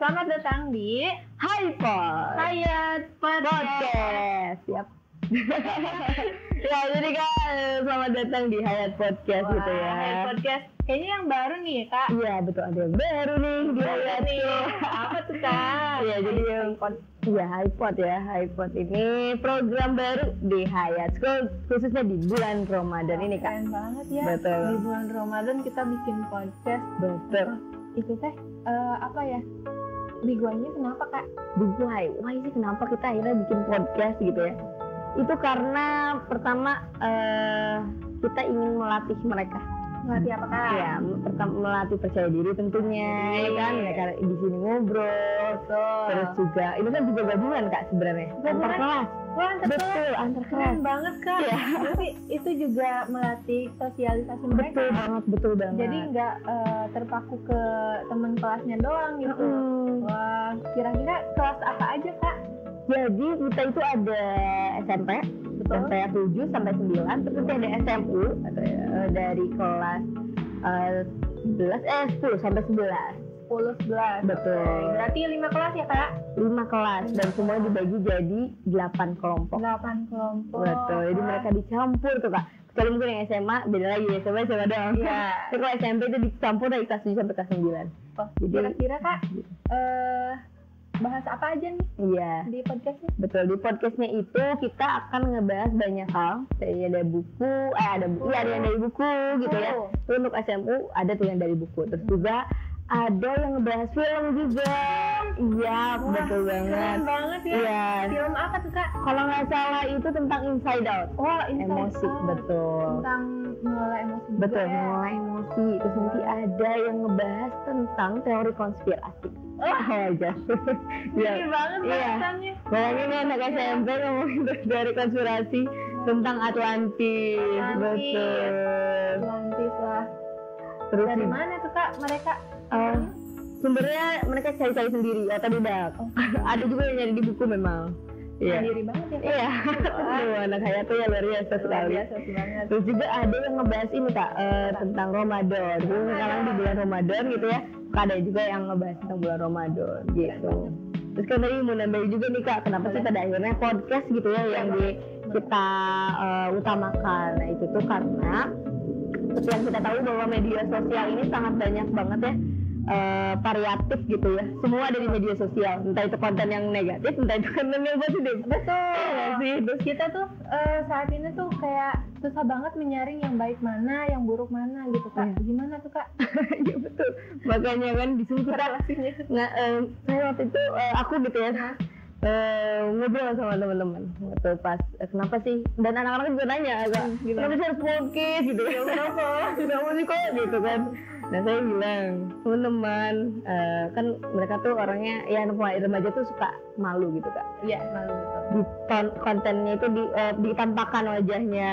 Selamat datang di Hayat Podcast. Siap. Ya, jadi kan selamat datang di Hayat Podcast. Wah, gitu ya. Hayat Podcast. Kayaknya yang baru nih, Kak. Iya, betul, ada yang baru nih di Hayat nih. Apa tuh, Kak? Iya, jadi yang HiPod ya. HiPod ini program baru di Hayat School, khususnya di bulan Ramadan ini, Kak. Keren banget ya. Betul. Di bulan Ramadan kita bikin podcast. Betul. Itu teh apa ya? Big why-nya kenapa, Kak? Big why sih kenapa kita akhirnya bikin podcast gitu ya? Itu karena pertama kita ingin melatih mereka. Melatih apa, Kak? Ya, pertama melatih percaya diri tentunya, ya kan? Mereka di sini ngobrol, terus juga ini kan juga gabungan, Kak, sebenarnya. Antar kelas. Wah, antar kelas. Betul, antar kelas. Keren banget, Kak. Ya. Berarti itu juga melatih sosialisasi mereka. Betul banget. Jadi nggak terpaku ke teman kelasnya doang gitu. Wah, kira-kira kelas apa aja, Kak? Jadi kita itu ada SMP, SMP 7 sampai 9, terus nanti ada SMU atau dari kelas 10 sampai 11. 10-11. Betul. Berarti 5 kelas ya, Kak? 5 kelas dan semua dibagi jadi 8 kelompok. 8 kelompok. Betul. Jadi mereka dicampur tuh, Kak. Kalau mungkin yang SMA beda lagi, SMA doang. Iya. Tapi kalau SMP itu dicampur dari kelas 7 sampai kelas 9. Oh, kira-kira, Kak, bahas apa aja nih Iya. di podcastnya? Betul, di podcastnya itu kita akan ngebahas banyak hal. Jadi ada buku, ada yang dari buku gitu ya. Terus untuk SMU ada tuh yang dari buku. Terus juga ada yang ngebahas film juga. Iya, betul banget. Keren banget ya. Iya. Film apa tuh, Kak? Kalau nggak salah itu tentang Inside Out. Oh, Emosi, betul. Tentang mengelola emosi juga. Betul, mengelola emosi. Terus nanti ada yang ngebahas tentang teori konspirasi. Aja. Iya banget Iya. bahasannya. Bayangin ya anak SMP ngomongin teori konspirasi tentang Atlantis. Betul. Atlantis lah. Terus Dari mana tuh, Kak, mereka? sumbernya mereka cari-cari sendiri, otodidak. Ada juga yang nyari di buku memang. Iya. Mandiri banget ya, Kak? Iya. Anak Hayat tuh ya luar biasa sekali. Biasa banget. Terus juga ada yang ngebahas ini, Kak, tentang Ramadan. Jadi sekarang di bulan Ramadan gitu ya. Ada juga yang ngebahas tentang bulan Ramadan gitu. Terus kan tadi mau nambahin juga nih, Kak, kenapa sih pada akhirnya podcast gitu ya yang kita utamakan. Nah itu tuh karena seperti yang kita tahu bahwa media sosial ini sangat banyak banget ya, variatif gitu ya. Semua ada di media sosial, entah itu konten yang negatif, entah itu konten yang positif. Betul ya sih. Terus kita tuh saat ini tuh kayak susah banget menyaring yang baik mana, yang buruk mana gitu, Kak. Gimana tuh, Kak? Ya betul. Makanya kan di sini kita saya waktu itu aku gitu ya. Ngobrol sama teman-teman waktu pas kenapa sih, dan anak-anak juga nanya kenapa sih harus podcast gitu ya, kenapa sih kok gitu kan. Nah saya bilang teman-teman kan mereka tuh orangnya ya remaja tuh suka malu gitu, Kak. Iya, malu gitu. Di kontennya itu ditampakkan wajahnya,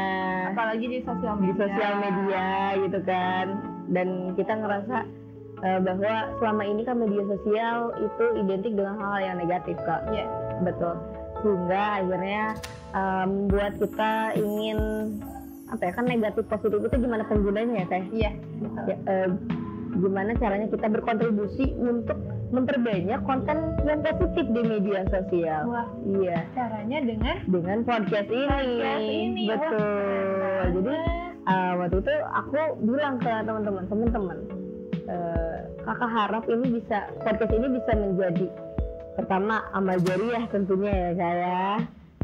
Apalagi di sosial di media. sosial media gitu kan. Dan kita ngerasa bahwa selama ini kan media sosial itu identik dengan hal-hal yang negatif, Kak. Iya, betul. Sehingga akhirnya membuat kita ingin apa ya, kan negatif positif itu gimana penggunanya ya, Kak? Iya, betul. Ya, gimana caranya kita berkontribusi untuk memperbanyak konten yang positif di media sosial. Wah, iya. Caranya dengan podcast ini. Betul. Wah, jadi waktu itu aku bilang ke teman-teman, kakak harap ini podcast ini bisa menjadi pertama amal jariah tentunya ya saya.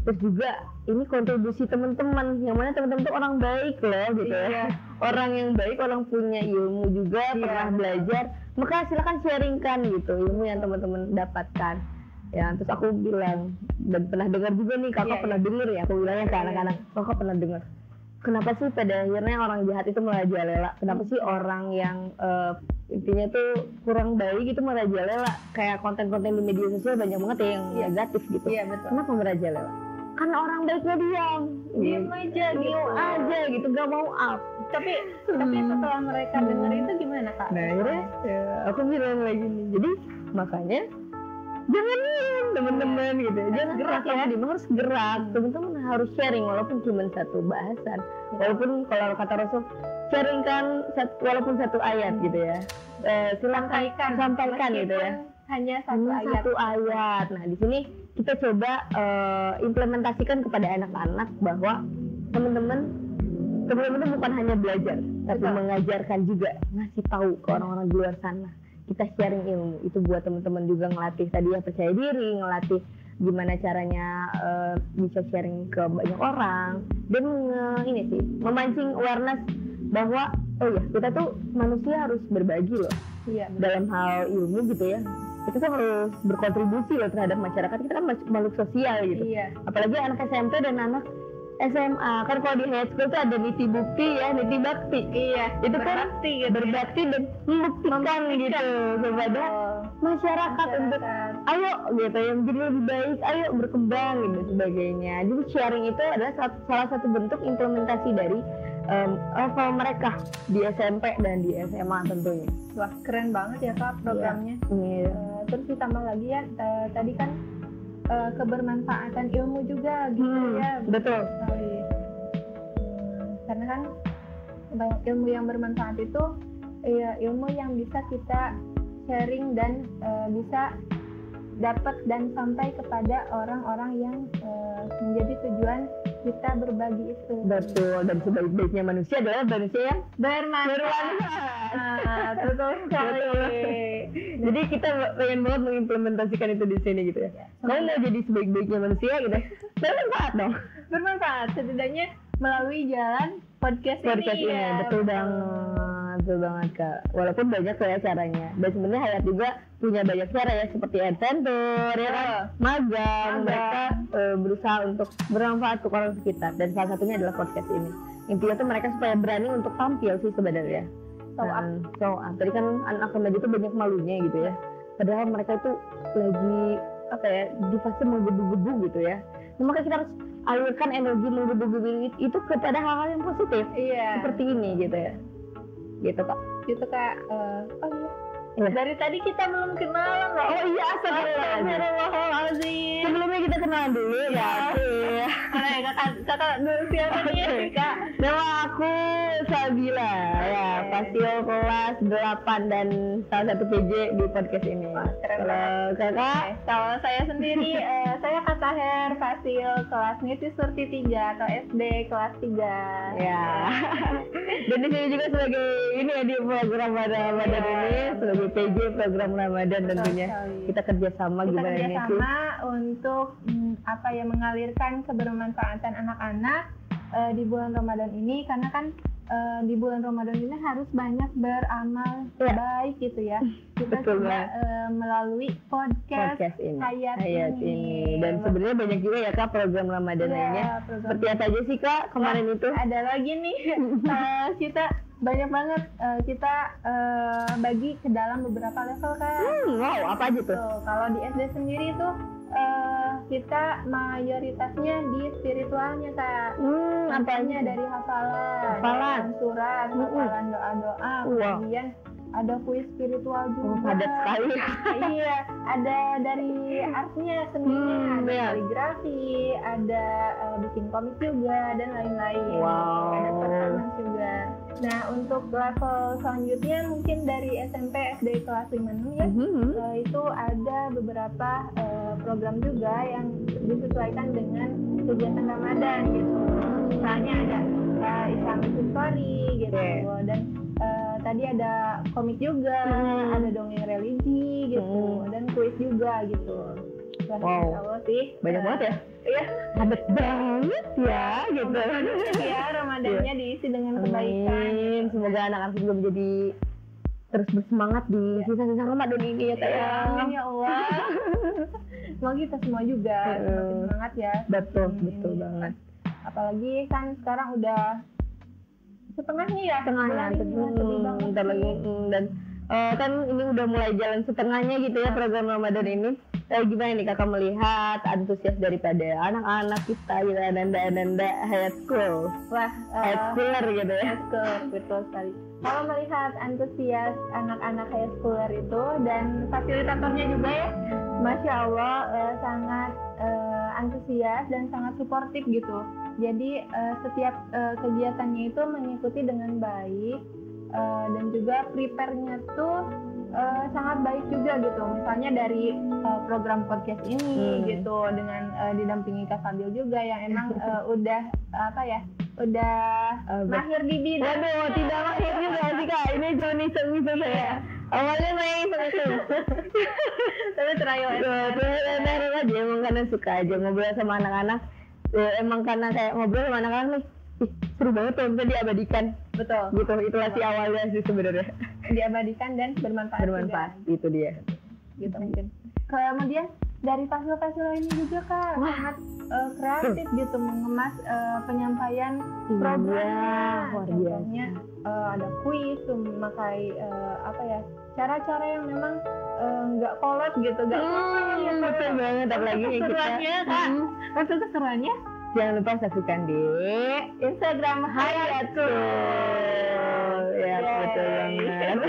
Terus juga ini kontribusi teman-teman, yang mana teman-teman itu orang baik loh gitu ya. Orang yang baik, orang punya ilmu juga, pernah belajar. Maka silakan sharingkan gitu ilmu yang teman-teman dapatkan. Ya, terus aku bilang, dan pernah dengar juga nih, kakak pernah dengar ya, aku bilangnya ke anak-anak, kakak pernah dengar. Kenapa sih pada akhirnya orang jahat itu merajalela? Kenapa sih orang yang intinya tuh kurang baik itu merajalela? Kayak konten-konten di media sosial banyak banget ya yang negatif gitu. Iya, betul. Kenapa merajalela? Karena orang baiknya diam aja gitu, gak mau up. Tapi setelah mereka dengar itu gimana, Kak? Nah akhirnya ya, aku bilang lagi nih, jadi makanya jangan diam teman-teman gitu, jangan gerak ya, harus gerak. Teman-teman harus sharing walaupun cuma satu bahasan, walaupun kalau kata Rasul sharingkan walaupun satu ayat gitu ya. Silakan sampaikan gitu ya. hanya satu ayat. Nah di sini kita coba implementasikan kepada anak-anak bahwa teman-teman itu bukan hanya belajar, tapi mengajarkan juga, ngasih tahu ke orang-orang di luar sana. Kita sharing ilmu itu buat teman-teman juga, ngelatih tadi ya percaya diri, ngelatih gimana caranya bisa sharing ke banyak orang, dan ini sih memancing awareness bahwa oh ya kita tuh manusia harus berbagi loh. Iya, dalam hal ilmu gitu ya. Kita tuh harus berkontribusi loh terhadap masyarakat. Kita kan makhluk sosial gitu. Iya. Apalagi anak SMP dan anak SMA. Kan kalau di high school tuh ada niti bukti ya, niti bakti. Iya. Itu kan berbakti dan membuktikan gitu kepada masyarakat untuk ayo gitu yang menjadi lebih baik, ayo berkembang gitu sebagainya. Jadi sharing itu adalah salah satu bentuk implementasi dari level mereka di SMP dan di SMA tentunya. Wah, keren banget ya Kak programnya. Iya. Terus ditambah lagi ya, tadi kan kebermanfaatan ilmu juga gitu ya. Betul sekali. Karena kan ilmu yang bermanfaat itu ya ilmu yang bisa kita sharing dan bisa dapat dan sampai kepada orang-orang yang menjadi tujuan kita berbagi itu. Betul, dan sebaik-baiknya manusia adalah manusia yang bermanfaat. Betul sekali. Jadi kita pengen banget mengimplementasikan itu di sini gitu ya. Kalau mau jadi sebaik-baiknya manusia gitu, bermanfaat dong. Bermanfaat, setidaknya melalui jalan podcast ini. Ya. Betul banget Kak. Walaupun banyak ya caranya. Dan sebenarnya Hayat juga punya banyak cara ya, seperti adventure, ya kan? Magang. Mereka berusaha untuk bermanfaat untuk orang sekitar. Dan salah satunya adalah podcast ini. Intinya tuh mereka supaya berani untuk tampil sih sebenarnya. Tadi kan anak remaja itu banyak malunya gitu ya. Padahal mereka itu lagi di fase menggebu-gebu gitu ya. Nah, maka kita harus alirkan energi menggebu-gebu itu kepada hal-hal yang positif. Iya. Seperti ini gitu ya. Gitu Kak. Dari tadi kita belum kenalan loh. Oh iya, astagfirullahaladzim. Sebelumnya kita kenalan dulu ya. Mana ya kakak dulu siapa nih Kak? Nama aku Sabila ya, Fasil kelas 8 dan salah satu PJ di podcast ini. Kalau kakak? Kalau saya sendiri, saya Kak Taher Fasil kelas Niti Surti 3 atau SD kelas 3. Ya. Dan di sini juga sebagai ini ya di program Ramadan ini sebagai PJ program Ramadan tentunya. Kita kerjasama gimana ini sih? Untuk mengalirkan kebermanfaatan anak-anak di bulan Ramadan ini, karena kan di bulan Ramadan ini harus banyak beramal baik gitu ya. Kita juga melalui podcast ini. Hayat ini. Dan sebenarnya banyak juga ya Kak program Ramadannya. Seperti apa aja sih Kak kemarin itu? Ada lagi nih. Kita banyak banget kita bagi ke dalam beberapa level Kak. Wow, apa aja tuh? Kalau di SD sendiri tuh kita mayoritasnya di spiritualnya Kak. Apanya dari hafalan surat, hafalan doa-doa, kemudian ada kuis spiritual juga. Padat sekali. Iya, ada dari artnya seninya, ada kaligrafi, ada bikin komik juga dan lain-lain. Wow. Ada performance juga. Nah, untuk level selanjutnya mungkin dari SMP SD kelas 5 ya. Itu ada beberapa program juga yang disesuaikan dengan kegiatan Ramadan gitu. Misalnya ada Islamic History gitu, dan tadi ada komik juga, ada dongeng religi gitu, dan kuis juga gitu. Wow, sih banyak banget ya? Iya, padat banget ya gitu. Ya, Ramadannya diisi dengan kebaikan. Semoga anak-anak juga menjadi terus bersemangat di sisa-sisa Ramadan ini ya Kak. Amin ya Allah. Semoga kita semua juga semakin semangat ya. Betul banget. Apalagi kan sekarang udah setengahnya ya. Setengahnya, bentar lagi. Dan kan ini udah mulai jalan setengahnya gitu ya program Ramadan ini. Gimana nih Kakak melihat antusias daripada anak-anak kita gitu, ananda high school. Wah, high schooler gitu ya. High school, betul sekali. Kalau melihat antusias anak-anak high schooler itu dan fasilitatornya juga ya, Masya Allah sangat antusias dan sangat suportif gitu. Jadi setiap kegiatannya itu mengikuti dengan baik dan juga prepare-nya tuh sangat baik juga gitu. Misalnya dari program podcast ini gitu dengan didampingi Kak Fadil juga yang emang udah mahir di bidang. Waduh, tidak mahir juga sih Kak. Ini Joni gitu saya. Awalnya main itu. Tapi trial aja emang karena suka aja ngobrol sama anak-anak. Emang karena kayak ngobrol sama anak-anak nih. Seru banget tuh, bisa diabadikan. Betul. Gitu, itulah si awalnya sih sebenarnya. Diabadikan dan bermanfaat juga. Itu dia. Gitu mungkin. Kemudian dari fasil-fasil ini juga Kak sangat kreatif gitu mengemas penyampaian programnya. Contohnya ada kuis, memakai cara-cara yang memang nggak kolot gitu, nggak betul banget. Apalagi keseruannya Kak. Maksud keseruannya? Jangan lupa saksikan di Instagram Hayatul. Ya, betul banget.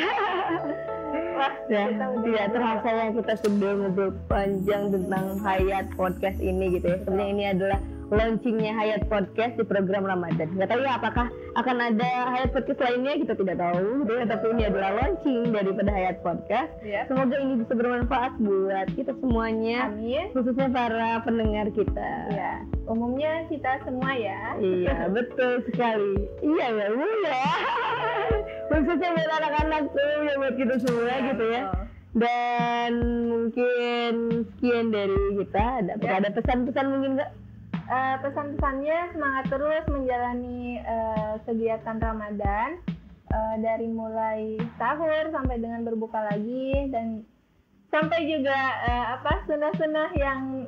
Wah, ya, tidak terasa ya kita sudah ngobrol panjang tentang Hayat Podcast ini gitu ya. Sebenarnya ini adalah launchingnya Hayat Podcast di program Ramadan. Nggak tahu ya apakah akan ada Hayat Podcast lainnya, kita tidak tahu gitu ya. Tapi ini adalah launching daripada Hayat Podcast. Semoga ini bisa bermanfaat buat kita semuanya. Amin. Khususnya para pendengar kita. Ya, umumnya kita semua ya. Iya, betul sekali. Iya ya, Bu ya. Khususnya buat anak-anak tuh ya, buat kita semua gitu ya. Dan mungkin sekian dari kita. Ada pesan-pesan mungkin nggak? Pesan-pesannya semangat terus menjalani kegiatan Ramadan dari mulai sahur sampai dengan berbuka lagi, dan sampai juga sunnah-sunnah yang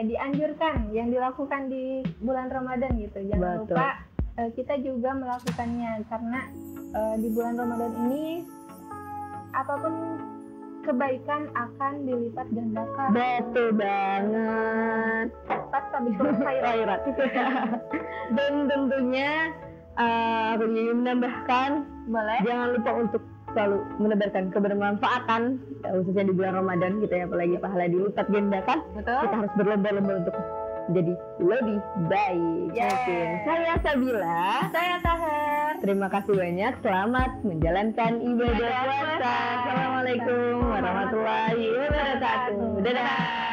dianjurkan yang dilakukan di bulan Ramadan gitu. Jangan lupa kita juga melakukannya, karena di bulan Ramadan ini apapun kebaikan akan dilipat gandakan. Betul banget. Fastabiqul khairat. Dan tentunya aku ingin menambahkan, jangan lupa untuk selalu menebarkan kebermanfaatan, khususnya di bulan Ramadan gitu ya, apalagi pahala dilipat gandakan. Betul. Kita harus berlomba-lomba untuk jadi lebih baik. Mungkin. Saya Sabila. Saya Taher. Terima kasih banyak. Selamat menjalankan ibadah puasa. Assalamualaikum warahmatullahi wabarakatuh. Dadah.